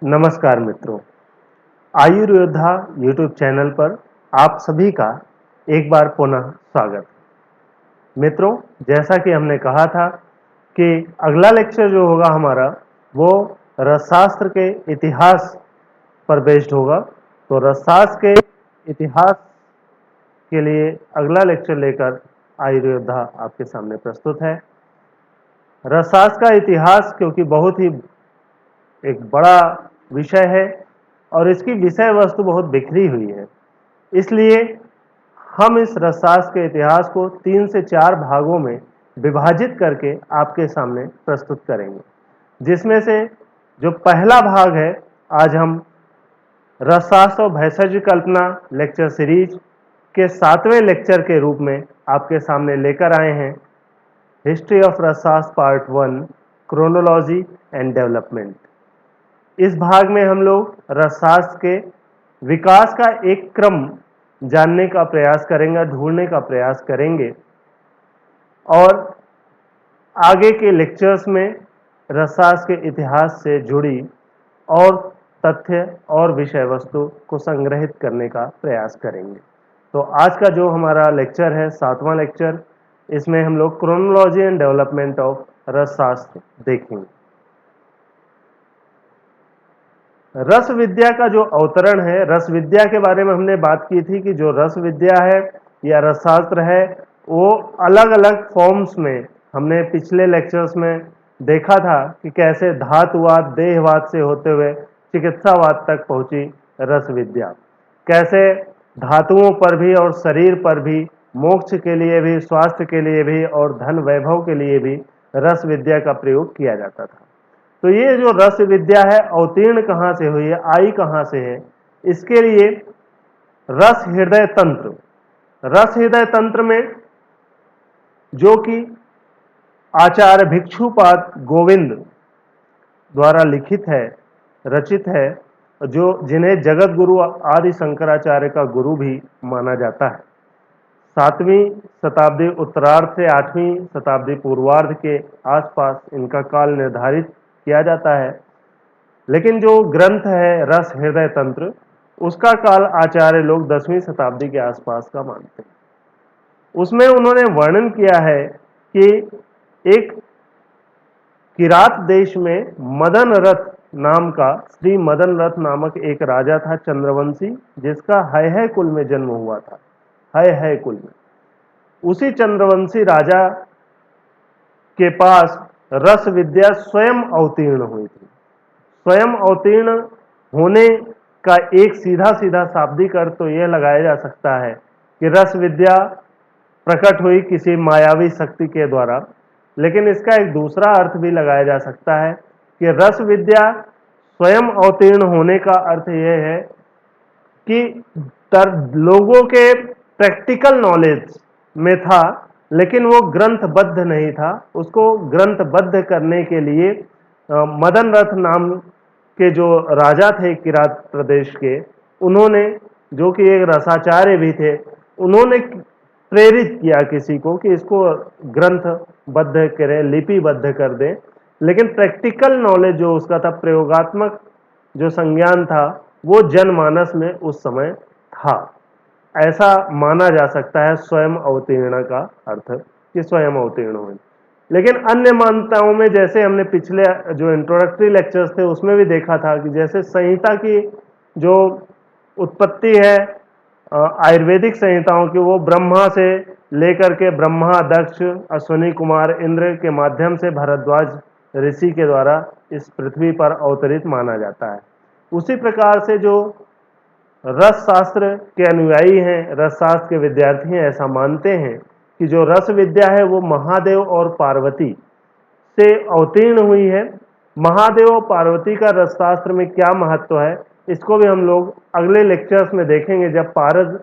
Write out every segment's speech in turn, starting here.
नमस्कार मित्रों, आयुर्योद्धा YouTube channel पर आप सभी का एक बार पुनः स्वागत। मित्रों, जैसा कि हमने कहा था कि अगला लेक्चर जो होगा हमारा वो रसशास्त्र के इतिहास पर बेस्ड होगा। तो रसशास्त्र के इतिहास के लिए अगला लेक्चर लेकर आयुर्योद्धा आपके सामने प्रस्तुत है। रसशास्त्र का इतिहास क्योंकि बहुत ही एक बड़ा विषय है और इसकी विषय वस्तु बहुत बिखरी हुई है, इसलिए हम इस रसशास्त्र के इतिहास को 3 से 4 भागों में विभाजित करके आपके सामने प्रस्तुत करेंगे, जिसमें से जो पहला भाग है, आज हम रसशास्त्र और भेषज कल्पना लेक्चर सीरीज के 7वें लेक्चर के रूप में आपके सामने लेकर आए हैं। History of Rasashastra part 1, chronology and development. इस भाग में हम लोग रसशास्त्र के विकास का एक क्रम जानने का प्रयास करेंगे, ढूंढने का प्रयास करेंगे और आगे के लेक्चर्स में रसशास्त्र के इतिहास से जुड़ी और तथ्य और विषय वस्तु को संग्रहित करने का प्रयास करेंगे। तो आज का जो हमारा लेक्चर है, 7वां लेक्चर, इसमें हम लोग क्रोनोलॉजी एंड डेवलपमेंट ऑफ रसशास्त्र देखेंगे। रस विद्या का जो अवतरण है, रस विद्या के बारे में हमने बात की थी कि जो रस विद्या है या रसशास्त्र है वो अलग अलग फॉर्म्स में हमने पिछले लेक्चर्स में देखा था कि कैसे धातुवाद, देहवाद से होते हुए चिकित्सावाद तक पहुंची रस विद्या, कैसे धातुओं पर भी और शरीर पर भी, मोक्ष के लिए भी, स्वास्थ्य के लिए भी और धन वैभव के लिए भी रस विद्या का प्रयोग किया जाता था। तो ये जो रस विद्या है अवतीर्ण कहाँ से हुई है, आई कहाँ से है, इसके लिए रस हृदय तंत्र, रस हृदय तंत्र में जो कि आचार्य भिक्षुपाद गोविंद द्वारा लिखित है, रचित है, जो जिन्हें जगत गुरु आदि शंकराचार्य का गुरु भी माना जाता है। 7वीं शताब्दी उत्तरार्ध से 8वीं शताब्दी पूर्वार्ध के आसपास इनका काल निर्धारित किया जाता है, लेकिन जो ग्रंथ है रस हृदय तंत्र, उसका काल आचार्य लोग 10वीं शताब्दी के आसपास का मानते हैं। उसमें उन्होंने वर्णन किया है कि एक किरात देश में मदन रथ नाम का, श्री मदन रथ नामक एक राजा था चंद्रवंशी, जिसका है कुल में जन्म हुआ था, है कुल में। उसी चंद्रवंशी राजा के पास रस विद्या स्वयं अवतीर्ण हुई थी। स्वयं अवतीर्ण होने का एक सीधा सीधा शाब्दिक अर्थ तो यह लगाया जा सकता है कि रस विद्या प्रकट हुई किसी मायावी शक्ति के द्वारा, लेकिन इसका एक दूसरा अर्थ भी लगाया जा सकता है कि रस विद्या स्वयं अवतीर्ण होने का अर्थ यह है कि लोगों के प्रैक्टिकल नॉलेज में था, लेकिन वो ग्रंथबद्ध नहीं था। उसको ग्रंथबद्ध करने के लिए मदन रथ नाम के जो राजा थे किरात प्रदेश के, उन्होंने, जो कि एक रसाचार्य भी थे, उन्होंने प्रेरित किया किसी को कि इसको ग्रंथबद्ध करें, लिपिबद्ध कर दें। लेकिन प्रैक्टिकल नॉलेज जो उसका था, प्रयोगात्मक जो संज्ञान था, वो जनमानस में उस समय था। ऐसा माना जा सकता है स्वयं अवतीर्ण का अर्थ, कि स्वयं अवतीर्ण हुए। लेकिन अन्य मान्यताओं में, जैसे हमने पिछले जो इंट्रोडक्टरी लेक्चर्स थे उसमें भी देखा था कि जैसे संहिता की जो उत्पत्ति है आयुर्वेदिक संहिताओं की, वो ब्रह्मा से लेकर के ब्रह्मा, दक्ष, अश्विनी कुमार, इंद्र के माध्यम से भरद्वाज ऋषि के द्वारा इस पृथ्वी पर अवतरित माना जाता है। उसी प्रकार से जो रस शास्त्र के अनुयायी हैं, रस शास्त्र के विद्यार्थी हैं, ऐसा मानते हैं कि जो रस विद्या है वो महादेव और पार्वती से अवतीर्ण हुई है। महादेव और पार्वती का रस शास्त्र में क्या महत्व है, इसको भी हम लोग अगले लेक्चर्स में देखेंगे। जब पारद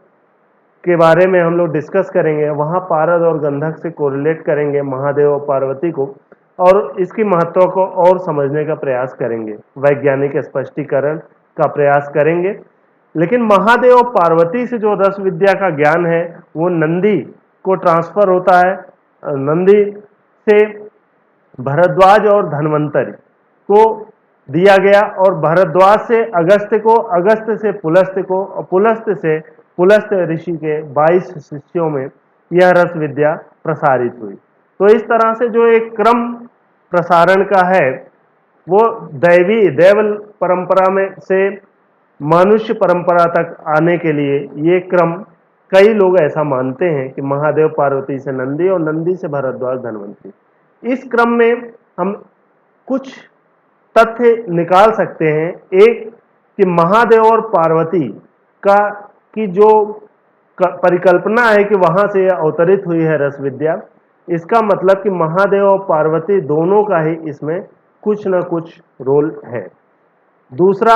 के बारे में हम लोग डिस्कस करेंगे, वहाँ पारद और गंधक से कोरिलेट करेंगे महादेव और पार्वती को, और इसकी महत्व को और समझने का प्रयास करेंगे, वैज्ञानिक स्पष्टीकरण का प्रयास करेंगे। लेकिन महादेव और पार्वती से जो रस विद्या का ज्ञान है वो नंदी को ट्रांसफर होता है। नंदी से भरद्वाज और धन्वंतरि को दिया गया और भरद्वाज से अगस्त्य को, अगस्त्य से पुलस्त्य को और पुलस्त्य से पुलस्त्य ऋषि के 22 शिष्यों में यह रस विद्या प्रसारित हुई। तो इस तरह से जो एक क्रम प्रसारण का है वो दैवी देव परंपरा में से मनुष्य परंपरा तक आने के लिए ये क्रम, कई लोग ऐसा मानते हैं कि महादेव पार्वती से नंदी और नंदी से भरद्वाज धन्वंतरी। इस क्रम में हम कुछ तथ्य निकाल सकते हैं। एक कि महादेव और पार्वती का की जो परिकल्पना है कि वहां से यह अवतरित हुई है रस विद्या, इसका मतलब कि महादेव और पार्वती दोनों का ही इसमें कुछ न कुछ रोल है। दूसरा,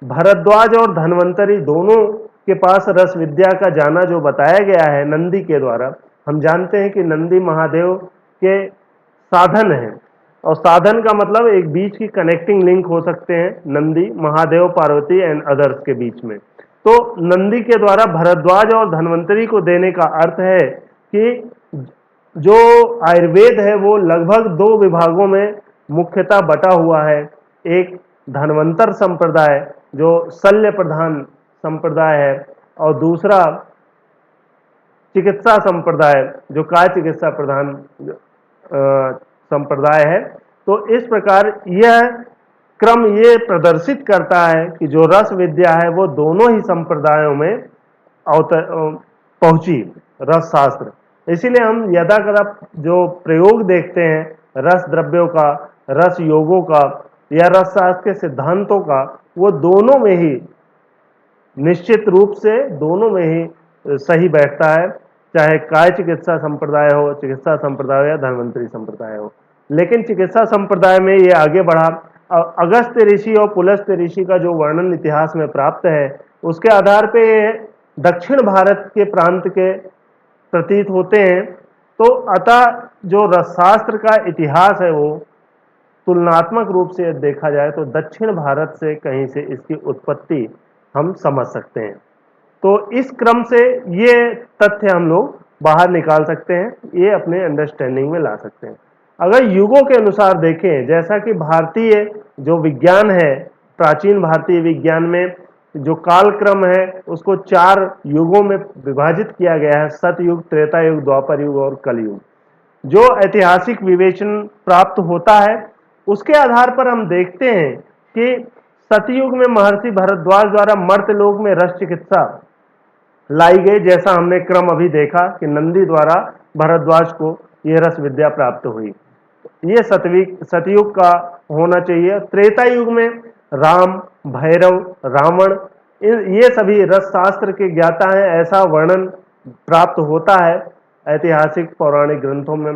भरद्वाज और धन्वंतरी दोनों के पास रस विद्या का जाना जो बताया गया है नंदी के द्वारा, हम जानते हैं कि नंदी महादेव के साधन हैं और साधन का मतलब एक बीच की कनेक्टिंग लिंक हो सकते हैं नंदी, महादेव, पार्वती एंड अदर्स के बीच में। तो नंदी के द्वारा भरद्वाज और धन्वंतरी को देने का अर्थ है कि जो आयुर्वेद है वो लगभग दो विभागों में मुख्यतः बटा हुआ है। एक धन्वंतर संप्रदाय जो शल्य प्रधान संप्रदाय है और दूसरा चिकित्सा संप्रदाय जो काय चिकित्सा प्रधान संप्रदाय है। तो इस प्रकार यह क्रम ये प्रदर्शित करता है कि जो रस विद्या है वो दोनों ही संप्रदायों में पहुंची, रस शास्त्र। इसीलिए हम यदाकदा जो प्रयोग देखते हैं रस द्रव्यों का, रस योगों का या रस शास्त्र के सिद्धांतों का, वो दोनों में ही निश्चित रूप से दोनों में ही सही बैठता है, चाहे काय चिकित्सा संप्रदाय हो, चिकित्सा संप्रदाय या धन्वंतरी संप्रदाय हो। लेकिन चिकित्सा संप्रदाय में ये आगे बढ़ा। अगस्त्य ऋषि और पुलस्त्य ऋषि का जो वर्णन इतिहास में प्राप्त है उसके आधार पे दक्षिण भारत के प्रांत के प्रतीत होते हैं। तो अतः जो रसशास्त्र का इतिहास है वो तुलनात्मक रूप से देखा जाए तो दक्षिण भारत से कहीं से इसकी उत्पत्ति हम समझ सकते हैं। तो इस क्रम से ये तथ्य हम लोग बाहर निकाल सकते हैं, ये अपने अंडरस्टैंडिंग में ला सकते हैं। अगर युगों के अनुसार देखें, जैसा कि भारतीय जो विज्ञान है, प्राचीन भारतीय विज्ञान में जो कालक्रम है उसको 4 युगों में विभाजित किया गया है, सतयुग, त्रेता युग, द्वापर युग और कलयुग। जो ऐतिहासिक विवेचन प्राप्त होता है उसके आधार पर हम देखते हैं कि सतयुग में महर्षि भरद्वाज द्वारा मर्त्यलोक में रस चिकित्सा लाई गई, जैसा हमने क्रम अभी देखा कि नंदी द्वारा भरद्वाज को यह रस विद्या प्राप्त हुई। ये सतयुग का होना चाहिए। त्रेता युग में राम, भैरव, रावण ये सभी रस शास्त्र के ज्ञाता हैं, ऐसा वर्णन प्राप्त होता है ऐतिहासिक पौराणिक ग्रंथों में।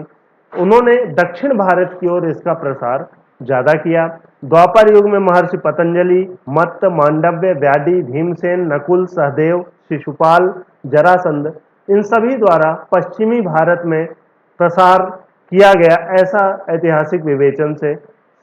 उन्होंने दक्षिण भारत की ओर इसका प्रसार ज्यादा किया। द्वापर युग में महर्षि पतंजलि, मत्त, मांडव्य, व्याधि, भीमसेन, नकुल, सहदेव, शिशुपाल, जरासंध इन सभी द्वारा पश्चिमी भारत में प्रसार किया गया, ऐसा ऐतिहासिक विवेचन से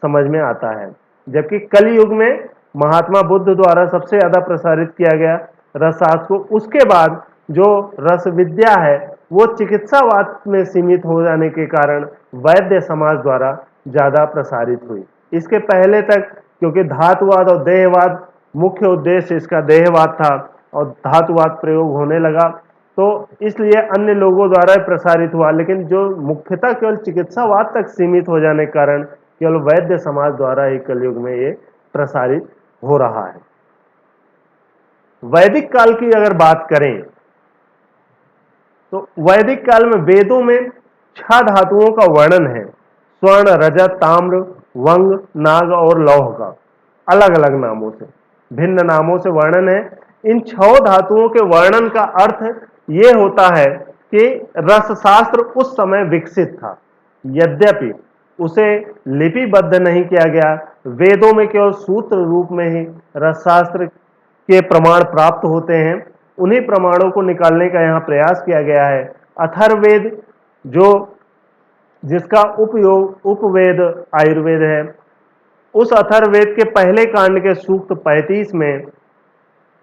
समझ में आता है। जबकि कलयुग में महात्मा बुद्ध द्वारा सबसे ज्यादा प्रसारित किया गया रसशास्त्र को। उसके बाद जो रस विद्या है वो चिकित्सावाद में सीमित हो जाने के कारण वैद्य समाज द्वारा ज्यादा प्रसारित हुई। इसके पहले तक क्योंकि धातुवाद और देहवाद मुख्य उद्देश्य इसका देहवाद था और धातुवाद प्रयोग होने लगा, तो इसलिए अन्य लोगों द्वारा प्रसारित हुआ। लेकिन जो मुख्यतः केवल चिकित्सावाद तक सीमित हो जाने के कारण केवल वैद्य समाज द्वारा ही कलयुग में ये प्रसारित हो रहा है। वैदिक काल की अगर बात करें तो वैदिक काल में वेदों में 6 धातुओं का वर्णन है, स्वर्ण, रजत, ताम्र, वंग, नाग और लौह का, अलग अलग नामों से, भिन्न नामों से वर्णन है। इन 6 धातुओं के वर्णन का अर्थ ये होता है कि रसशास्त्र उस समय विकसित था, यद्यपि उसे लिपिबद्ध नहीं किया गया। वेदों में केवल सूत्र रूप में ही रसशास्त्र के प्रमाण प्राप्त होते हैं, उन्हीं प्रमाणों को निकालने का यहाँ प्रयास किया गया है। अथर्ववेद जो जिसका उपयोग उपवेद आयुर्वेद है, उस अथर्ववेद के पहले कांड के सूक्त 35 में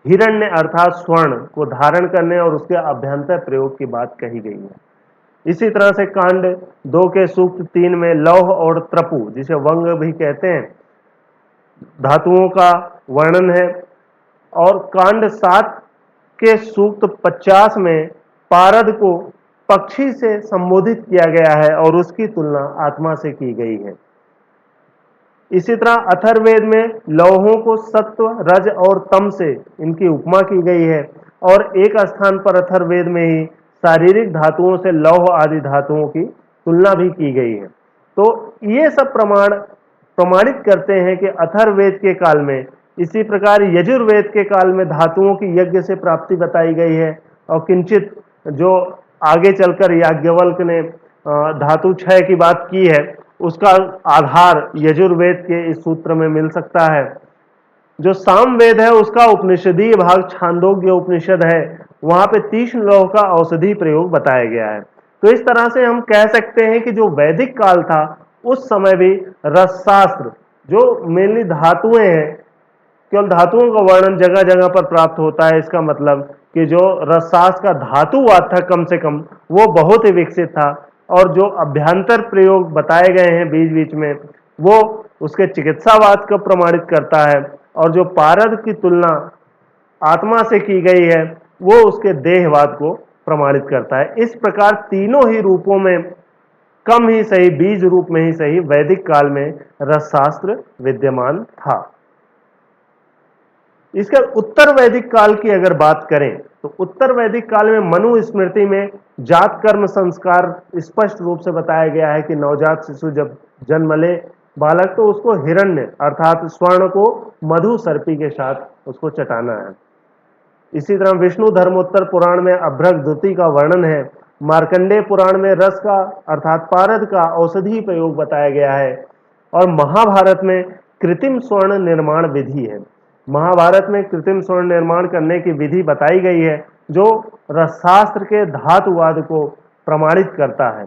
हिरण्य अर्थात स्वर्ण को धारण करने और उसके अभ्यंतर प्रयोग की बात कही गई है। इसी तरह से कांड 2 के सूक्त 3 में लौह और त्रपु जिसे वंग भी कहते हैं, धातुओं का वर्णन है। और कांड 7 के सूक्त 50 में पारद को पक्षी से संबोधित किया गया है और उसकी तुलना आत्मा से की गई है। इसी तरह अथर्ववेद में लौहों को सत्व, रज और तम से इनकी उपमा की गई है और एक स्थान पर अथर्ववेद में ही शारीरिक धातुओं से लौह आदि धातुओं की तुलना भी की गई है। तो ये सब प्रमाणित करते हैं कि अथर्ववेद के काल में, इसी प्रकार यजुर्वेद के काल में धातुओं की यज्ञ से प्राप्ति बताई गई है। और किंचित जो आगे चलकर याज्ञवल्क्य ने धातु क्षय की बात की है, उसका आधार यजुर्वेद के इस सूत्र में मिल सकता है। जो सामवेद है उसका उपनिषदीय भाग छांदोग्य उपनिषद है, वहां पे तीक्ष्ण लौह का औषधि प्रयोग बताया गया है। तो इस तरह से हम कह सकते हैं कि जो वैदिक काल था उस समय भी रसशास्त्र, जो मेनली धातुएं हैं, केवल धातुओं का वर्णन जगह जगह पर प्राप्त होता है, इसका मतलब कि जो रसशास्त्र का धातुवाद था कम से कम वो बहुत ही विकसित था। और जो अभ्यंतर प्रयोग बताए गए हैं बीच बीच में, वो उसके चिकित्सावाद को प्रमाणित करता है। और जो पारद की तुलना आत्मा से की गई है वो उसके देहवाद को प्रमाणित करता है। इस प्रकार तीनों ही रूपों में, कम ही सही बीज रूप में ही सही, वैदिक काल में रसशास्त्र विद्यमान था। इसका उत्तर वैदिक काल की अगर बात करें तो उत्तर वैदिक काल में मनु स्मृति में जात कर्म संस्कार स्पष्ट रूप से बताया गया है कि नवजात शिशु जब जन्म ले बालक तो उसको हिरण्य अर्थात स्वर्ण को मधु सर्पी के साथ उसको चटाना है। इसी तरह विष्णु धर्मोत्तर पुराण में अभ्रक द्युति का वर्णन है। मार्कंडेय पुराण में रस का अर्थात पारद का औषधि प्रयोग बताया गया है। और महाभारत में कृत्रिम स्वर्ण निर्माण विधि है। महाभारत में कृत्रिम स्वर्ण निर्माण करने की विधि बताई गई है जो रसशास्त्र के धातुवाद को प्रमाणित करता है।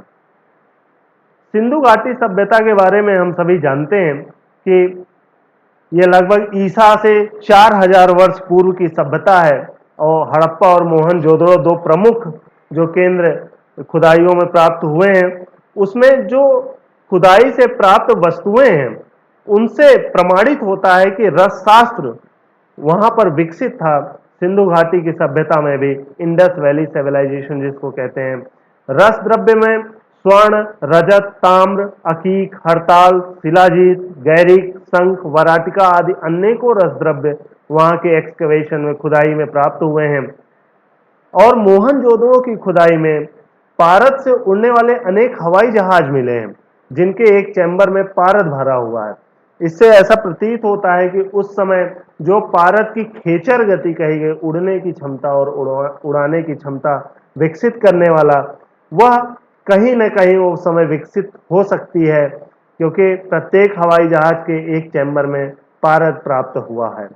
सिंधु घाटी सभ्यता के बारे में हम सभी जानते हैं कि यह लगभग ईसा से 4000 वर्ष पूर्व की सभ्यता है। और हड़प्पा और मोहनजोदड़ो दो प्रमुख जो केंद्र खुदाइयों में प्राप्त हुए हैं, उसमें जो खुदाई से प्राप्त वस्तुएं हैं उनसे प्रमाणित होता है कि रसशास्त्र वहां पर विकसित था। सिंधु घाटी की सभ्यता में भी, इंडस वैली सिविलाइजेशन जिसको कहते हैं, रस द्रव्य में स्वर्ण, रजत, ताम्र, अकीक, हड़ताल, शिलाजीत, गैरिक, शंख, वराटिका आदि अनेकों रस द्रव्य वहां के एक्सकवेशन में, खुदाई में प्राप्त हुए हैं। और मोहनजोदड़ो की खुदाई में पारद से उड़ने वाले अनेक हवाई जहाज मिले हैं जिनके एक चैम्बर में पारद भरा हुआ है। इससे ऐसा प्रतीत होता है कि उस समय जो पारद की खेचर गति कही गई, उड़ने की क्षमता और उड़ाने की क्षमता विकसित करने वाला, वह कहीं न कहीं उस समय विकसित हो सकती है क्योंकि प्रत्येक हवाई जहाज के एक चैम्बर में पारद प्राप्त हुआ है।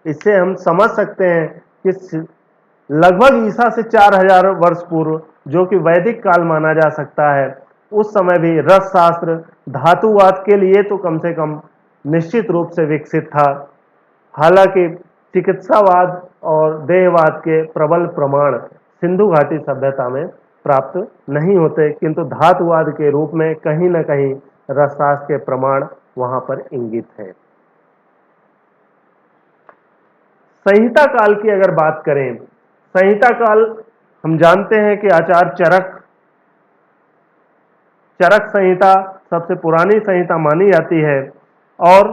इससे हम समझ सकते हैं कि लगभग ईसा से 4000 वर्ष पूर्व, जो कि वैदिक काल माना जा सकता है, उस समय भी रसशास्त्र धातुवाद के लिए तो कम से कम निश्चित रूप से विकसित था। हालांकि चिकित्सावाद और देहवाद के प्रबल प्रमाण सिंधु घाटी सभ्यता में प्राप्त नहीं होते, किंतु धातुवाद के रूप में कहीं न कहीं रसशास्त्र के प्रमाण वहां पर इंगित है। संहिता काल की अगर बात करें, संहिता काल हम जानते हैं कि आचार्य चरक संहिता सबसे पुरानी संहिता मानी जाती है। और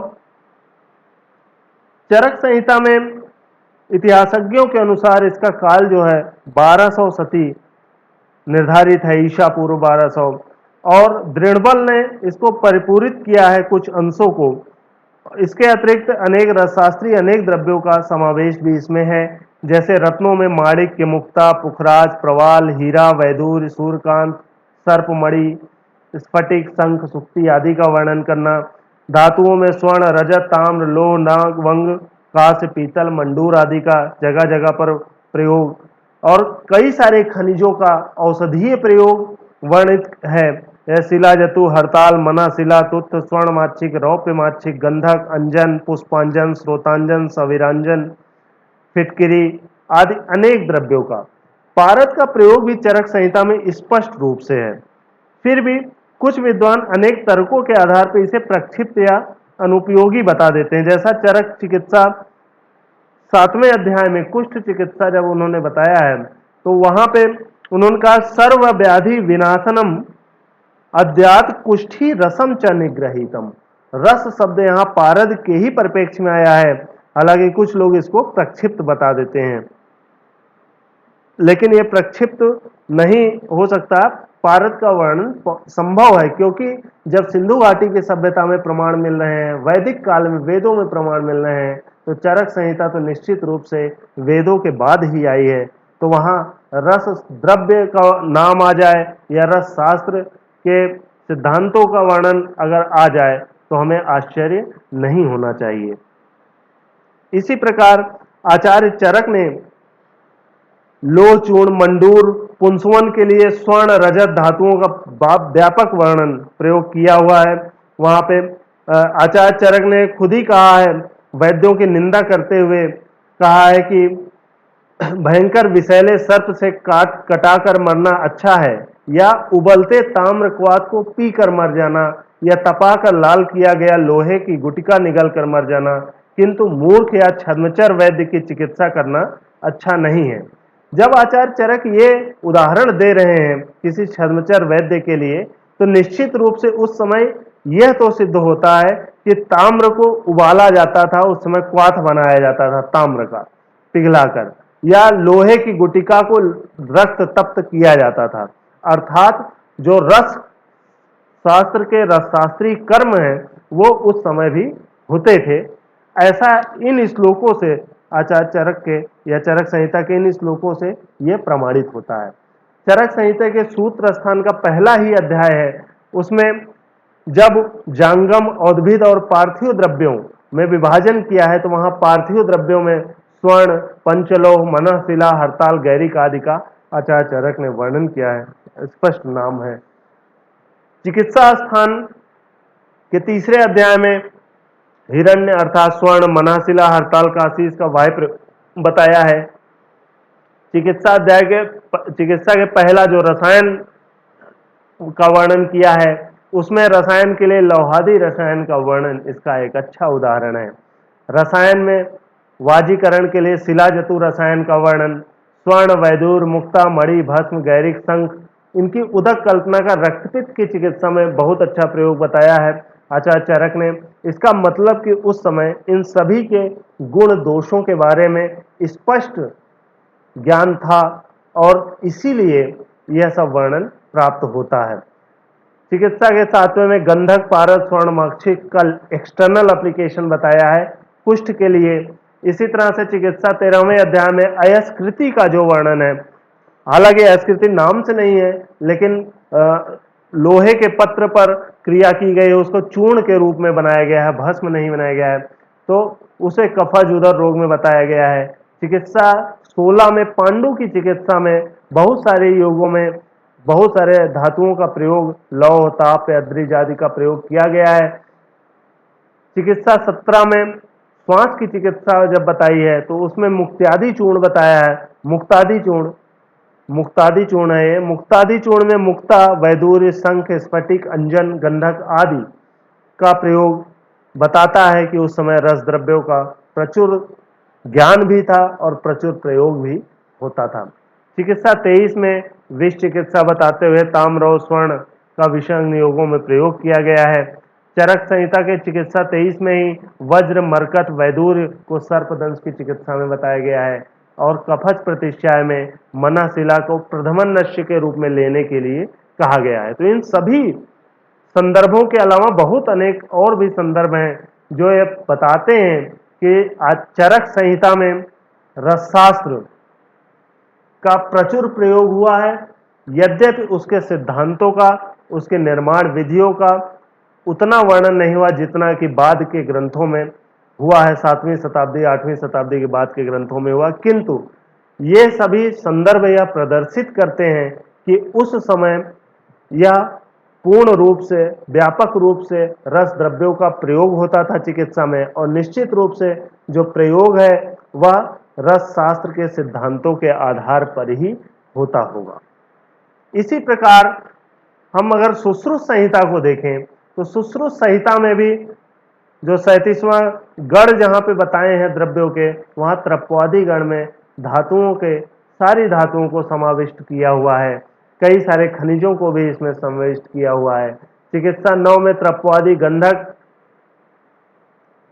चरक संहिता में इतिहासज्ञों के अनुसार इसका काल जो है 1200 सती निर्धारित है, ईसा पूर्व 1200। और दृढ़बल ने इसको परिपूरित किया है कुछ अंशों को। इसके अतिरिक्त अनेक रसशास्त्रीय अनेक द्रव्यों का समावेश भी इसमें है, जैसे रत्नों में माणिक्य, मुक्ता, पुखराज, प्रवाल, हीरा, वैदूर्य, सूर्यकांत, सर्पमणि, स्फटिक, शंख, सुक्ति आदि का वर्णन करना। धातुओं में स्वर्ण, रजत, ताम्र, लोह, नाग, वंग, कांस्य, पीतल, मंडूर आदि का जगह जगह पर प्रयोग। और कई सारे खनिजों का औषधीय प्रयोग वर्णित है, शिलाजतु, हड़ताल, मना शिला, तुत्थ, स्वर्ण माच्छिक, रौप्य माच्छिक, गंधक, अंजन, पुष्पांजन, स्रोतांजन, सविरांजन, फिटकिरी आदि अनेक द्रव्यों का। पारद का प्रयोग भी चरक संहिता में स्पष्ट रूप से है। फिर भी कुछ विद्वान अनेक तर्कों के आधार पर इसे प्रक्षिप्त या अनुपयोगी बता देते हैं। जैसा चरक चिकित्सा 7वें अध्याय में कुष्ठ चिकित्सा जब उन्होंने बताया है, तो वहां पे उन्होंने कहा सर्व व्याधि विनाशनम अद्यात कुष्ठी रसम च निग्रहीतम। रस शब्द यहाँ पारद के ही परिप्रेक्ष्य में आया है, हालांकि कुछ लोग इसको प्रक्षिप्त बता देते हैं, लेकिन यह प्रक्षिप्त नहीं हो सकता। पारद का वर्णन संभव है, क्योंकि जब सिंधु घाटी की सभ्यता में प्रमाण मिल रहे हैं, वैदिक काल में वेदों में प्रमाण मिल रहे हैं, तो चरक संहिता तो निश्चित रूप से वेदों के बाद ही आई है। तो वहां रस द्रव्य का नाम आ जाए या रस शास्त्र के सिद्धांतों का वर्णन अगर आ जाए तो हमें आश्चर्य नहीं होना चाहिए। इसी प्रकार आचार्य चरक ने लोह चूर्ण मंडूर पुंसवन के लिए स्वर्ण रजत धातुओं का व्यापक वर्णन प्रयोग किया हुआ है। वहां पे आचार्य चरक ने खुद ही कहा है, वैद्यों की निंदा करते हुए कहा है कि भयंकर विषैले सर्प से कटाकर मरना अच्छा है, या उबलते ताम्र क्वाथ को पीकर मर जाना, या तपाकर लाल किया गया लोहे की गुटिका निगल कर मर जाना, किंतु मूर्ख या छद्मचर वैद्य की चिकित्सा करना अच्छा नहीं है। जब आचार्य चरक ये उदाहरण दे रहे हैं किसी छद्मचर वैद्य के लिए, तो निश्चित रूप से उस समय यह तो सिद्ध होता है कि ताम्र को उबाला जाता था, उस समय क्वाथ बनाया जाता था ताम्र का पिघलाकर, या लोहे की गुटिका को रक्त तप्त किया जाता था। अर्थात जो रस शास्त्र के रसशास्त्री कर्म हैं वो उस समय भी होते थे। ऐसा इन श्लोकों से आचार्य चरक के या चरक संहिता के इन श्लोकों से यह प्रमाणित होता है। चरक संहिता के सूत्र स्थान का पहला ही अध्याय है, उसमें जब जांगम औद्भिद और पार्थिव द्रव्यों में विभाजन किया है, तो वहां पार्थिव द्रव्यों में स्वर्ण पंचलोह मनःशिला हड़ताल गैरिक आदि का आचार्य चरक ने वर्णन किया है, स्पष्ट नाम है। चिकित्सा स्थान के तीसरे अध्याय में हिरण्य अर्थात स्वर्ण मनःशिला हड़ताल काशी इसका वाह्य बताया है। चिकित्सा के पहला जो रसायन का वर्णन किया है, उसमें रसायन के लिए लौहादी रसायन का वर्णन इसका एक अच्छा उदाहरण है। रसायन में वाजीकरण के लिए शिला जतु रसायन का वर्णन, स्वर्ण वैदूर मुक्ता मणि भस्म गैरिक शंख, इनकी उदक कल्पना का रक्तपित्त की चिकित्सा में बहुत अच्छा प्रयोग बताया है आचार्य चरक ने। इसका मतलब कि उस समय इन सभी के गुण दोषों के बारे में स्पष्ट ज्ञान था और इसीलिए यह सब वर्णन प्राप्त होता है। चिकित्सा के 7वें में गंधक पारद स्वर्ण माक्षिक का एक्सटर्नल एप्लीकेशन बताया है कुष्ठ के लिए। इसी तरह से चिकित्सा 13वें अध्याय में अयस्कृति का जो वर्णन है, हालांकि अयस्कृति नाम से नहीं है, लेकिन लोहे के पत्र पर क्रिया की गई है, उसको चूर्ण के रूप में बनाया गया है, भस्म नहीं बनाया गया है, तो उसे कफज उदर रोग में बताया गया है। चिकित्सा 16 में पांडु की चिकित्सा में बहुत सारे योगों में बहुत सारे धातुओं का प्रयोग, लौह ताप अद्रिज आदि का प्रयोग किया गया है। चिकित्सा 17 में श्वास की चिकित्सा जब बताई है, तो उसमें मुक्त्यादि चूर्ण बताया है। मुक्तादि चूर्ण है ये। मुक्तादि चूर्ण में मुक्ता वैदूर्य शंख स्फटिक अंजन गंधक आदि का प्रयोग बताता है कि उस समय रस द्रव्यों का प्रचुर ज्ञान भी था और प्रचुर प्रयोग भी होता था। चिकित्सा 23 में विष चिकित्सा बताते हुए ताम्र स्वर्ण का विषांग नियोगों में प्रयोग किया गया है। चरक संहिता के चिकित्सा 23 में ही वज्र मरकत वैदूर्य को सर्पदंश की चिकित्सा में बताया गया है, और कफच प्रतिष्ठाय में मनःशिला को प्रथमन नश्य के रूप में लेने के लिए कहा गया है। तो इन सभी संदर्भों के अलावा बहुत अनेक और भी संदर्भ हैं जो ये बताते हैं कि चरक संहिता में रसशास्त्र का प्रचुर प्रयोग हुआ है, यद्यपि उसके सिद्धांतों का, उसके निर्माण विधियों का उतना वर्णन नहीं हुआ जितना कि बाद के ग्रंथों में हुआ है, 7वीं शताब्दी 8वीं शताब्दी के बाद के ग्रंथों में हुआ। किंतु ये सभी संदर्भ यह प्रदर्शित करते हैं कि उस समय यह पूर्ण रूप से व्यापक रूप से रस द्रव्यों का प्रयोग होता था चिकित्सा में, और निश्चित रूप से जो प्रयोग है वह रस शास्त्र के सिद्धांतों के आधार पर ही होता होगा। इसी प्रकार हम अगर सुश्रुत संहिता को देखें, तो सुश्रुत संहिता में भी जो 37वां गण जहां पे बताए हैं द्रव्यों के, वहां त्रपवादी गण में धातुओं के सारी धातुओं को समाविष्ट किया हुआ है, कई सारे खनिजों को भी इसमें समाविष्ट किया हुआ है। चिकित्सा 9 में त्रपवादी गंधक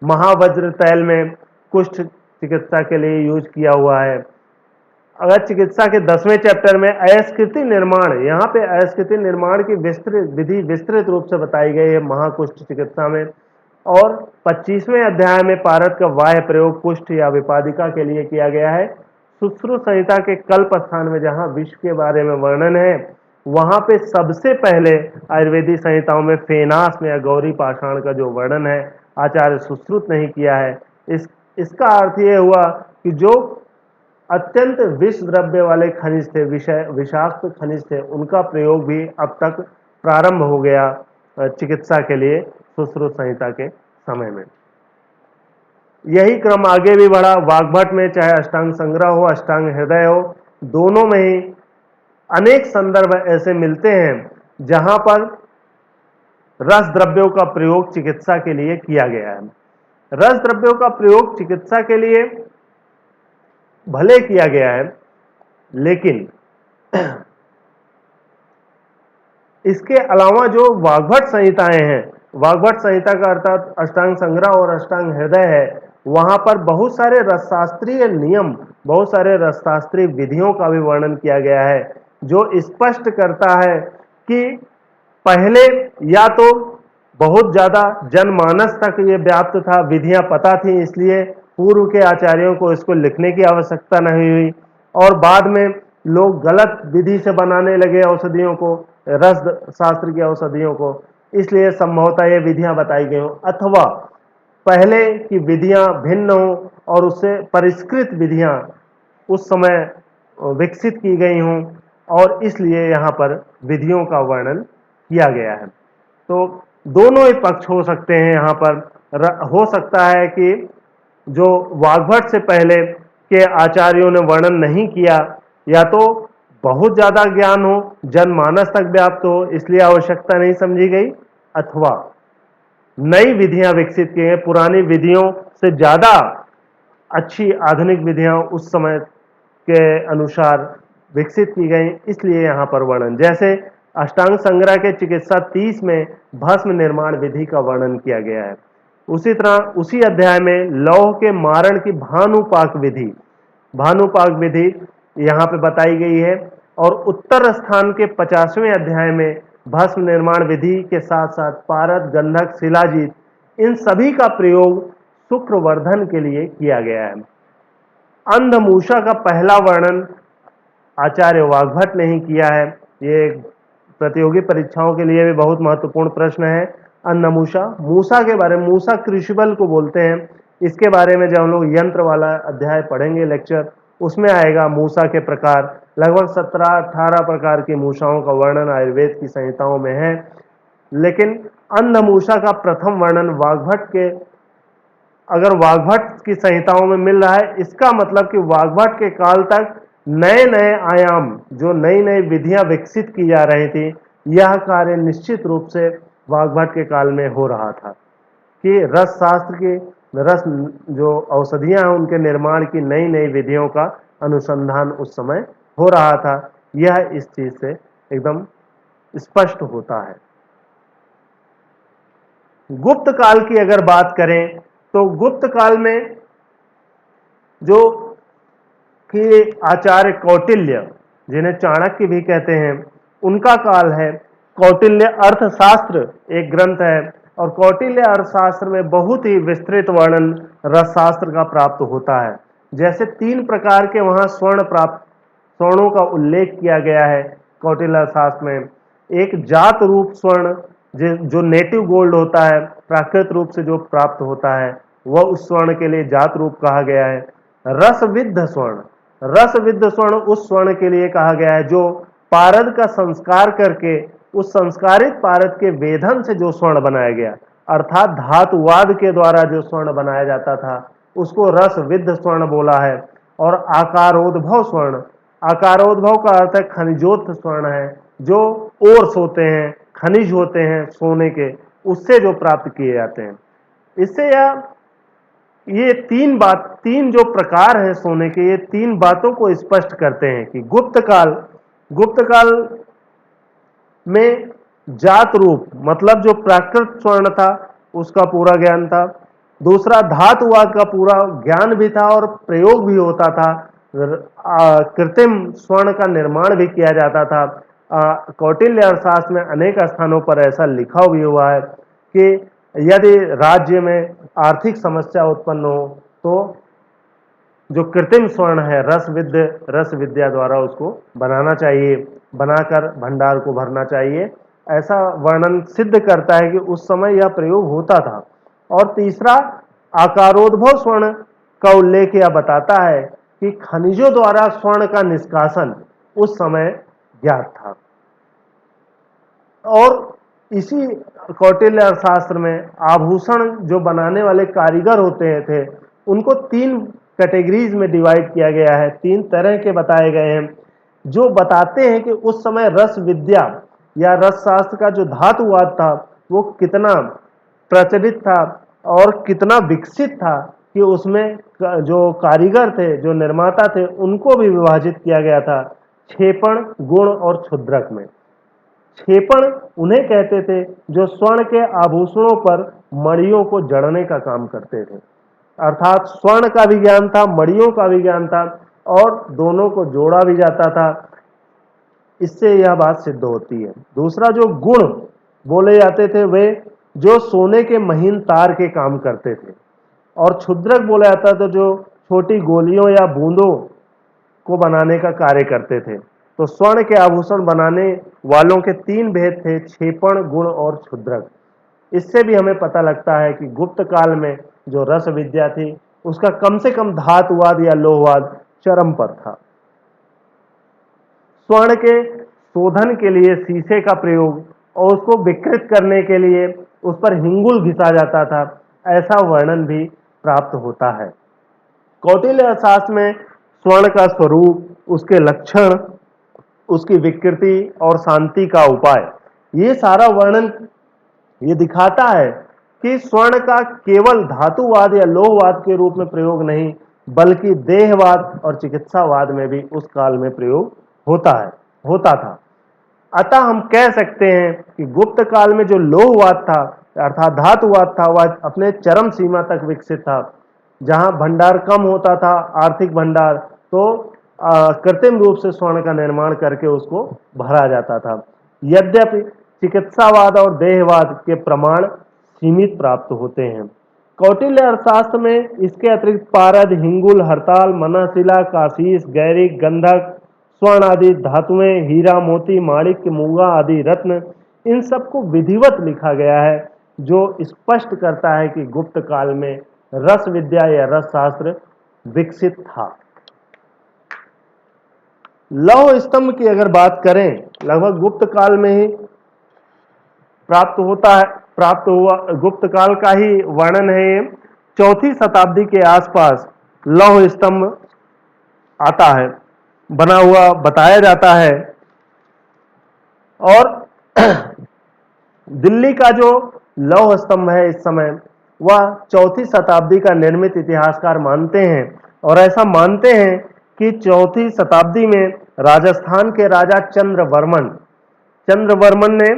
महावज्र तैल में कुष्ठ चिकित्सा के लिए यूज किया हुआ है। अगर चिकित्सा के 10वें चैप्टर में अयस्कृति निर्माण, यहाँ पे अयस्कृति निर्माण की विस्तृत विधि विस्तृत रूप से बताई गई है महाकुष्ठ चिकित्सा में। और 25वें अध्याय में पारद का बाह्य प्रयोग कुष्ठ या विपादिका के लिए किया गया है। सुश्रुत संहिता के कल्प स्थान में जहाँ विष के बारे में वर्णन है, वहां पे सबसे पहले आयुर्वेदिक संहिताओं में फेनास में या गौरी पाषाण का जो वर्णन है आचार्य सुश्रुत नहीं किया है। इसका अर्थ ये हुआ कि जो अत्यंत विष द्रव्य वाले खनिज थे, विषाक्त खनिज थे, उनका प्रयोग भी अब तक प्रारंभ हो गया चिकित्सा के लिए सुश्रुत संहिता के समय में। यही क्रम आगे भी बढ़ा वाग्भट में, चाहे अष्टांग संग्रह हो, अष्टांग हृदय हो, दोनों में ही अनेक संदर्भ ऐसे मिलते हैं जहां पर रस द्रव्यों का प्रयोग चिकित्सा के लिए किया गया है। रस द्रव्यों का प्रयोग चिकित्सा के लिए भले किया गया है, लेकिन इसके अलावा जो वाग्भट संहिताएं हैं, वाग्भट संहिता का अर्थात अष्टांग संग्रह और अष्टांग हृदय है, वहां पर बहुत सारे रसशास्त्रीय नियम, बहुत सारे रसशास्त्रीय विधियों का भी वर्णन किया गया है, जो स्पष्ट करता है कि पहले या तो बहुत ज्यादा जनमानस तक ये व्याप्त था, विधियां पता थी, इसलिए पूर्व के आचार्यों को इसको लिखने की आवश्यकता नहीं हुई, और बाद में लोग गलत विधि से बनाने लगे औषधियों को, रस शास्त्र की औषधियों को, इसलिए संभवतः ये विधियां बताई गई हो, अथवा पहले की विधियां भिन्न हो और उससे परिष्कृत विधियां उस समय विकसित की गई हों, और इसलिए यहाँ पर विधियों का वर्णन किया गया है। तो दोनों ही पक्ष हो सकते हैं यहाँ पर। हो सकता है कि जो वाग्भट से पहले के आचार्यों ने वर्णन नहीं किया, या तो बहुत ज्यादा ज्ञान हो, जनमानस तक व्याप्त हो, इसलिए आवश्यकता नहीं समझी गई, अथवा नई विधियां विकसित की गई, पुरानी विधियों से ज्यादा अच्छी आधुनिक विधियां उस समय के अनुसार विकसित की गई, इसलिए यहाँ पर वर्णन। जैसे अष्टांग संग्रह के चिकित्सा 30 में भस्म निर्माण विधि का वर्णन किया गया है। उसी तरह उसी अध्याय में लौह के मारण की भानुपाक विधि, भानुपाक विधि यहाँ पे बताई गई है। और उत्तर स्थान के 50वें अध्याय में भस्म निर्माण विधि के साथ साथ पारद, गंधक, शिलाजीत, इन सभी का प्रयोग शुक्रवर्धन के लिए किया गया है। अंधमूषा का पहला वर्णन आचार्य वाग्भट ने ही किया है। ये प्रतियोगी परीक्षाओं के लिए भी बहुत महत्वपूर्ण प्रश्न है। अंधमूषा, मूसा के बारे में, मूसा क्रूसिबल को बोलते हैं, इसके बारे में जब हम लोग यंत्र वाला अध्याय पढ़ेंगे लेक्चर, उसमें आएगा मूसा के प्रकार। लगभग 17-18 प्रकार की मूसाओं का वर्णन आयुर्वेद की संहिताओं में है, लेकिन अंधमूषा का प्रथम वर्णन वाग्भट के, अगर वाग्भट की संहिताओं में मिल रहा है, इसका मतलब कि वाग्भट के काल तक नए नए आयाम, जो नई नई विधियां विकसित की जा रही थी, यह कार्य निश्चित रूप से वाग्भट के काल में हो रहा था कि रस शास्त्र की, रस जो औषधियां हैं उनके निर्माण की नई नई विधियों का अनुसंधान उस समय हो रहा था। यह इस चीज से एकदम स्पष्ट होता है। गुप्त काल की अगर बात करें तो गुप्त काल में जो कि आचार्य कौटिल्य, जिन्हें चाणक्य भी कहते हैं, उनका काल है। कौटिल्य अर्थशास्त्र एक ग्रंथ है, और कौटिल्य अर्थशास्त्र में बहुत ही विस्तृत वर्णन रसशास्त्र का प्राप्त होता है। जैसे 3 प्रकार के वहां स्वर्णों का उल्लेख किया गया है कौटिल्य अर्थशास्त्र में। एक जात रूप स्वर्ण, जो नेटिव गोल्ड होता है, प्राकृत रूप से जो प्राप्त होता है, वह उस स्वर्ण के लिए जात रूप कहा गया है। रसविद्ध स्वर्ण, रसविद्ध स्वर्ण उस स्वर्ण के लिए कहा गया है जो पारद का संस्कार करके उस संस्कारित पारद के वेधन से जो स्वर्ण बनाया गया, अर्थात धातुवाद के द्वारा जो स्वर्ण बनाया जाता था, उसको रसविद्ध स्वर्ण बोला है। और आकारोद्भव स्वर्ण, आकारोद्भव का अर्थ है खनिजोत्थ स्वर्ण है, जो ओर्स होते हैं, खनिज होते हैं सोने के, उससे जो प्राप्त किए जाते हैं। इससे ये तीन जो प्रकार हैं सोने के, ये तीन बातों को स्पष्ट करते हैं कि गुप्त काल में जात रूप मतलब जो प्राकृत स्वर्ण था उसका पूरा ज्ञान था। दूसरा, धातुवाद का पूरा ज्ञान भी था और प्रयोग भी होता था। कृत्रिम स्वर्ण का निर्माण भी किया जाता था। कौटिल्य अर्थशास्त्र में अनेक स्थानों पर ऐसा लिखा भी हुआ है कि यदि राज्य में आर्थिक समस्या उत्पन्न हो तो जो कृत्रिम स्वर्ण है रस विद्या द्वारा उसको बनाना चाहिए, बनाकर भंडार को भरना चाहिए। ऐसा वर्णन सिद्ध करता है कि उस समय यह प्रयोग होता था। और तीसरा, आकारोद्भव स्वर्ण का उल्लेख यह बताता है कि खनिजों द्वारा स्वर्ण का निष्कासन उस समय ज्ञात था। और इसी कौटिल्य अर्थशास्त्र में आभूषण जो बनाने वाले कारीगर होते थे उनको तीन कैटेगरीज में डिवाइड किया गया है, तीन तरह के बताए गए हैं, जो बताते हैं कि उस समय रस विद्या या रस शास्त्र का जो धातुवाद था वो कितना प्रचलित था और कितना विकसित था कि उसमें जो कारीगर थे, जो निर्माता थे, उनको भी विभाजित किया गया था क्षेपण, गुण और क्षुद्रक में। क्षेपण उन्हें कहते थे जो स्वर्ण के आभूषणों पर मणियों को जड़ने का काम करते थे, अर्थात स्वर्ण का भी ज्ञान था, मणियों का भी ज्ञान था और दोनों को जोड़ा भी जाता था। इससे यह बात सिद्ध होती है। दूसरा, जो गुण बोले जाते थे वे जो सोने के महीन तार के काम करते थे, और क्षुद्रक बोला जाता था जो छोटी गोलियों या बूंदों को बनाने का कार्य करते थे। तो स्वर्ण के आभूषण बनाने वालों के तीन भेद थे, क्षेपण, गुण और क्षुद्रक। इससे भी हमें पता लगता है कि गुप्त काल में जो रस विद्या थी उसका कम से कम धातुवाद या लोहवाद चरम पर था। स्वर्ण के शोधन के लिए शीशे का प्रयोग और उसको विकृत करने के लिए उस पर हिंगुल घिसा जाता था, ऐसा वर्णन भी प्राप्त होता है। कौटिल्य अर्थशास्त्र में स्वर्ण का स्वरूप, उसके लक्षण, उसकी विकृति और शांति का उपाय, ये सारा वर्णन ये दिखाता है कि स्वर्ण का केवल धातुवाद या लोहवाद के रूप में प्रयोग नहीं बल्कि देहवाद और चिकित्सावाद में भी उस काल में प्रयोग होता था। अतः हम कह सकते हैं कि गुप्त काल में जो लोहवाद था अर्थात धातुवाद था वह अपने चरम सीमा तक विकसित था। जहां भंडार कम होता था, आर्थिक भंडार, तो कृत्रिम रूप से स्वर्ण का निर्माण करके उसको भरा जाता था। यद्यपि चिकित्सावाद और देहवाद के प्रमाण सीमित प्राप्त होते हैं। कौटिल्य अर्थशास्त्र में इसके अतिरिक्त पारद, हिंगुल, हरताल, मनशिला, काशीस, गैरिक, गंधक, स्वर्ण आदि धातुएं, हीरा, मोती, माणिक्य, मूंगा आदि रत्न, इन सबको विधिवत लिखा गया है जो स्पष्ट करता है कि गुप्त काल में रस विद्या या रस शास्त्र विकसित था। लौह स्तंभ की अगर बात करें, लगभग गुप्त काल में ही प्राप्त हुआ गुप्त काल का ही वर्णन है ये। चौथी शताब्दी के आसपास लौह स्तंभ आता है, बना हुआ बताया जाता है। और दिल्ली का जो लौह स्तंभ है इस समय वह चौथी शताब्दी का निर्मित इतिहासकार मानते हैं, और ऐसा मानते हैं कि चौथी शताब्दी में राजस्थान के राजा चंद्रवर्मन ने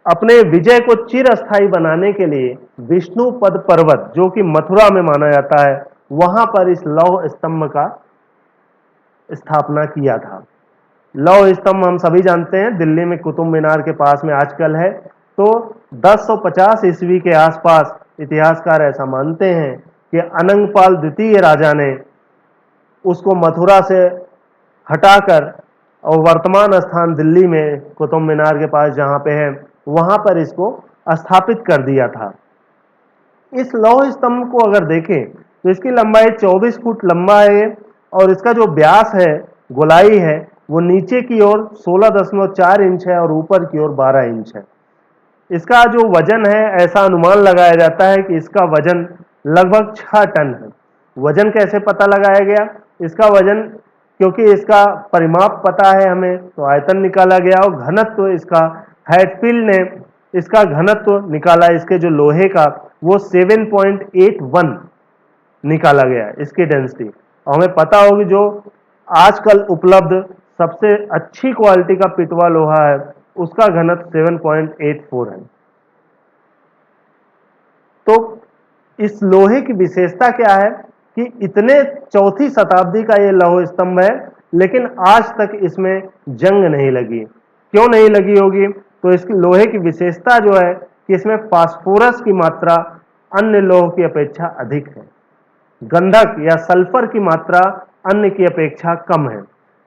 अपने विजय को चिरस्थायी बनाने के लिए विष्णुपद पर्वत, जो कि मथुरा में माना जाता है, वहां पर इस लौह स्तंभ का स्थापना किया था। लौह स्तंभ हम सभी जानते हैं दिल्ली में कुतुब मीनार के पास में आजकल है। तो 1050 ईस्वी के आसपास इतिहासकार ऐसा मानते हैं कि अनंगपाल द्वितीय राजा ने उसको मथुरा से हटाकर और वर्तमान स्थान दिल्ली में कुतुब मीनार के पास जहां पे है वहां पर इसको स्थापित कर दिया था। इस लौह स्तंभ को अगर देखें तो इसकी लंबाई 24 फुट लंबा है और इसका जो व्यास है, गोलाई है, वो नीचे की ओर 16.4 इंच है और ऊपर की ओर 12 इंच है। इसका जो वजन है, ऐसा अनुमान लगाया जाता है कि इसका वजन लगभग 6 टन है। वजन कैसे पता लगाया गया? इसका वजन, क्योंकि इसका परिमाप पता है हमें, तो आयतन निकाला गया और घनत्व इसका हैटफील्ड ने इसका घनत्व निकाला इसके जो लोहे का, वो 7.81 निकाला गया इसकी डेंसिटी। और हमें पता होगी जो आजकल उपलब्ध सबसे अच्छी क्वालिटी का पिटवा लोहा है उसका घनत्व 7.84 है। तो इस लोहे की विशेषता क्या है कि इतने चौथी शताब्दी का ये लौह स्तंभ है, लेकिन आज तक इसमें जंग नहीं लगी। क्यों नहीं लगी होगी? तो इसकी लोहे की विशेषता जो है कि इसमें फास्फोरस की मात्रा अन्य लोह की अपेक्षा अधिक है, गंधक या सल्फर की मात्रा अन्य की अपेक्षा कम है,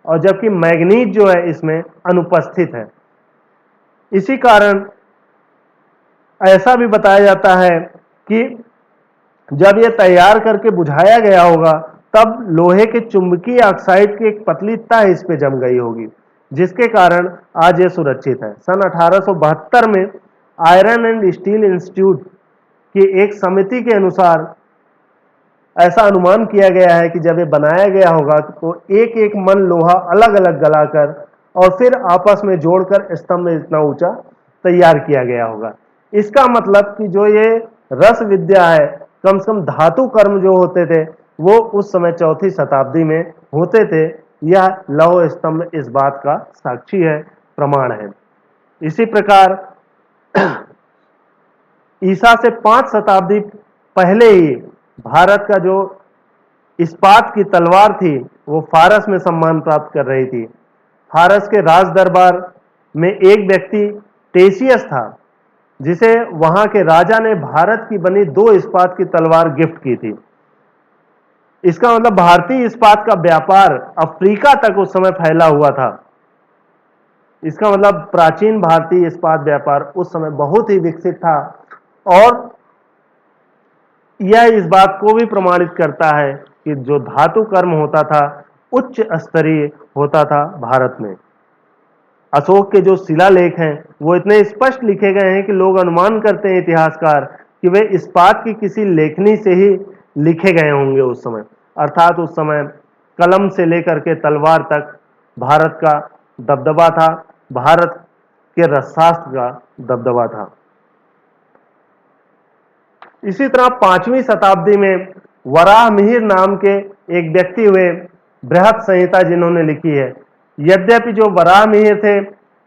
और जबकि मैग्नीज जो है इसमें अनुपस्थित है। इसी कारण ऐसा भी बताया जाता है कि जब यह तैयार करके बुझाया गया होगा तब लोहे के चुंबकीय ऑक्साइड की एक पतली तह इस पे जम गई होगी, जिसके कारण आज यह सुरक्षित है। सन 1872 में आयरन एंड स्टील इंस्टीट्यूट की एक समिति के अनुसार ऐसा अनुमान किया गया है कि जब ये बनाया गया होगा तो एक एक मन लोहा अलग अलग गलाकर और फिर आपस में जोड़कर स्तंभ में इतना ऊंचा तैयार किया गया होगा। इसका मतलब कि जो ये रस विद्या है, कम से कम धातु कर्म जो होते थे वो उस समय चौथी शताब्दी में होते थे। यह लौह स्तंभ इस बात का साक्षी है, प्रमाण है। इसी प्रकार ईसा से 5 शताब्दी पहले ही भारत का जो इस्पात की तलवार थी वो फारस में सम्मान प्राप्त कर रही थी। फारस के राज दरबार में एक व्यक्ति टेसियस था, जिसे वहां के राजा ने भारत की बनी 2 इस्पात की तलवार गिफ्ट की थी। इसका मतलब भारतीय इस्पात का व्यापार अफ्रीका तक उस समय फैला हुआ था। इसका मतलब प्राचीन भारतीय इस्पात व्यापार उस समय बहुत ही विकसित था, और यह इस बात को भी प्रमाणित करता है कि जो धातु कर्म होता था उच्च स्तरीय होता था भारत में। अशोक के जो शिलालेख हैं वो इतने स्पष्ट लिखे गए हैं कि लोग अनुमान करते हैं इतिहासकार कि वे इस्पात की किसी लेखनी से ही लिखे गए होंगे उस समय। अर्थात उस समय कलम से लेकर के तलवार तक भारत का दबदबा था, भारत के रसशास्त्र का दबदबा था। इसी तरह 5वीं शताब्दी में वराहमिहिर नाम के एक व्यक्ति हुए, बृहत संहिता जिन्होंने लिखी है। यद्यपि जो वराहमिहिर थे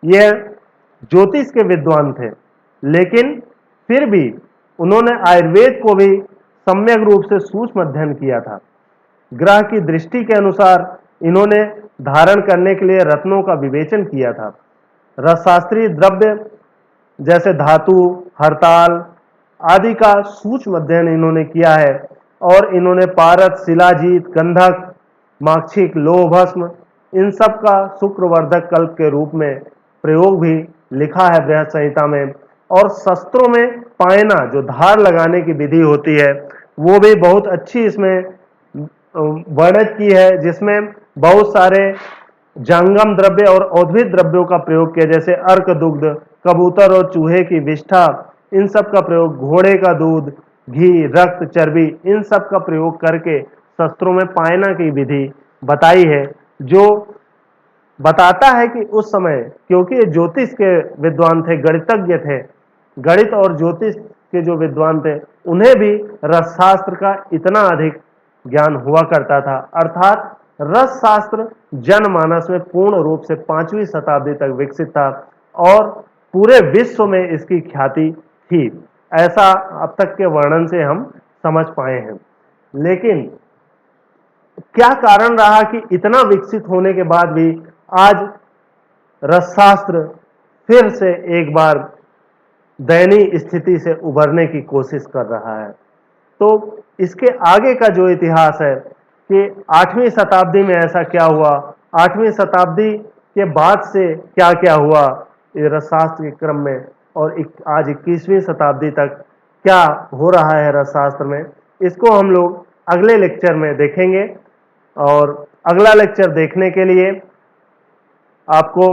यह ज्योतिष के विद्वान थे, लेकिन फिर भी उन्होंने आयुर्वेद को भी सम्यक रूप से सूक्ष्म अध्ययन किया था। ग्रह की दृष्टि के अनुसार इन्होंने धारण करने के लिए रत्नों का विवेचन किया था। रसशास्त्रीय द्रव्य जैसे धातु, हरताल आदि का सूक्ष्म अध्ययन इन्होंने किया है, और इन्होंने पारद, शिलाजीत, गंधक, माक्षिक, लौह भस्म इन सब का शुक्रवर्धक कल्प के रूप में प्रयोग भी लिखा है बृहत संहिता में। और शस्त्रों में पायना जो धार लगाने की विधि होती है वो भी बहुत अच्छी इसमें वर्णित की है, जिसमें बहुत सारे जंगम द्रव्य और औद्भिद द्रव्यों का प्रयोग किया, जैसे अर्क दुग्ध, कबूतर और चूहे की विष्ठा, इन सब का प्रयोग, घोड़े का दूध, घी, रक्त, चर्बी, इन सब का प्रयोग करके शस्त्रों में पायना की विधि बताई है, जो बताता है कि उस समय क्योंकि ये ज्योतिष के विद्वान थे, गणितज्ञ थे, गणित और ज्योतिष के जो विद्वान थे उन्हें भी रसशास्त्र का इतना अधिक ज्ञान हुआ करता था। अर्थात रसशास्त्र जनमानस में पूर्ण रूप से 5वीं शताब्दी तक विकसित था और पूरे विश्व में इसकी ख्याति थी, ऐसा अब तक के वर्णन से हम समझ पाए हैं। लेकिन क्या कारण रहा कि इतना विकसित होने के बाद भी आज रसशास्त्र फिर से एक बार दयनीय स्थिति से उबरने की कोशिश कर रहा है? तो इसके आगे का जो इतिहास है कि 8वीं शताब्दी में ऐसा क्या हुआ, 8वीं शताब्दी के बाद से क्या क्या हुआ इस रसशास्त्र के क्रम में, और आज 21वीं शताब्दी तक क्या हो रहा है रसशास्त्र में, इसको हम लोग अगले लेक्चर में देखेंगे। और अगला लेक्चर देखने के लिए आपको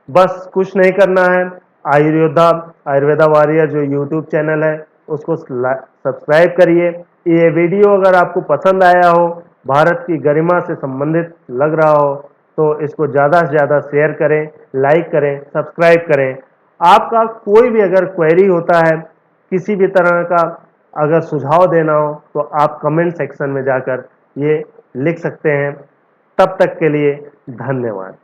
बस कुछ नहीं करना है, आयुर्वेदा वॉरियर जो यूट्यूब चैनल है उसको सब्सक्राइब करिए। ये वीडियो अगर आपको पसंद आया हो, भारत की गरिमा से संबंधित लग रहा हो, तो इसको ज़्यादा से ज़्यादा शेयर करें, लाइक करें, सब्सक्राइब करें। आपका कोई भी अगर क्वेरी होता है किसी भी तरह का अगर सुझाव देना हो तो आप कमेंट सेक्शन में जाकर ये लिख सकते हैं। तब तक के लिए धन्यवाद।